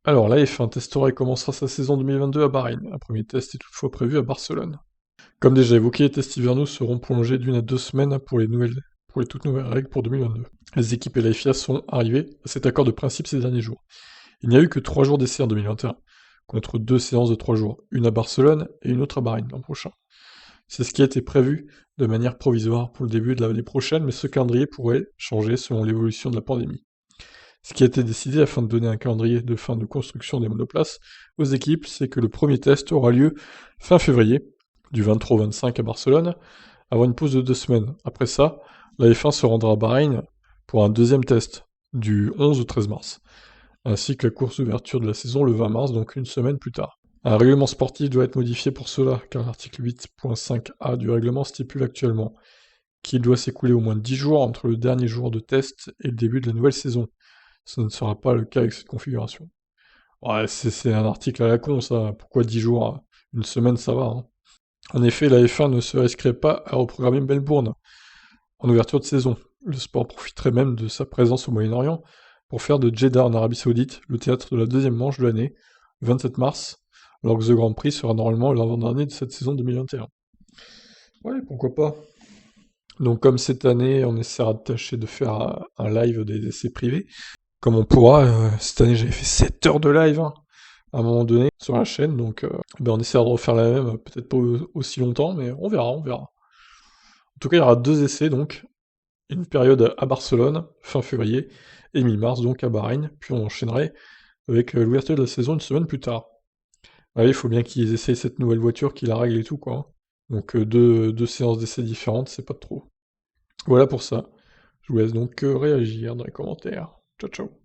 Alors, la F1 testera et commencera sa saison 2022 à Bahreïn. Un premier test est toutefois prévu à Barcelone. Comme déjà évoqué, les tests hivernaux seront prolongés d'une à 2 semaines pour les toutes nouvelles règles pour 2022. Les équipes et la FIA sont arrivées à cet accord de principe ces derniers jours. Il n'y a eu que 3 jours d'essai en 2021, contre 2 séances de 3 jours, une à Barcelone et une autre à Bahreïn l'an prochain. C'est ce qui a été prévu de manière provisoire pour le début de l'année prochaine, mais ce calendrier pourrait changer selon l'évolution de la pandémie. Ce qui a été décidé afin de donner un calendrier de fin de construction des monoplaces aux équipes, c'est que le premier test aura lieu fin février, du 23 au 25 à Barcelone, avant une pause de 2 semaines. Après ça, la F1 se rendra à Bahreïn pour un deuxième test, du 11 au 13 mars, ainsi que la course d'ouverture de la saison le 20 mars, donc une semaine plus tard. Un règlement sportif doit être modifié pour cela, car l'article 8.5a du règlement stipule actuellement qu'il doit s'écouler au moins 10 jours entre le dernier jour de test et le début de la nouvelle saison. Ça ne sera pas le cas avec cette configuration. Ouais, c'est un article à la con, ça. Pourquoi 10 jours? Une semaine, ça va, hein. En effet, la F1 ne se risquerait pas à reprogrammer Melbourne en ouverture de saison. Le sport profiterait même de sa présence au Moyen-Orient pour faire de Jeddah en Arabie Saoudite le théâtre de la deuxième manche de l'année, le 27 mars, alors que The Grand Prix sera normalement l'avant-dernier de cette saison 2021. Ouais, pourquoi pas. Donc comme cette année, on essaiera de tâcher de faire un live des essais privés, comme on pourra, cette année j'avais fait 7 heures de live, hein, à un moment donné, sur la chaîne, donc ben on essaiera de refaire la même, peut-être pas aussi longtemps, mais on verra, on verra. En tout cas, il y aura 2 essais, donc, une période à Barcelone, fin février, et mi-mars, donc à Bahreïn, puis on enchaînerait avec l'ouverture de la saison une semaine plus tard. Ah oui, il faut bien qu'ils essayent cette nouvelle voiture, qu'ils la règlent et tout, quoi, hein. Donc deux séances d'essais différentes, c'est pas de trop. Voilà pour ça. Je vous laisse donc réagir dans les commentaires. Ciao ciao.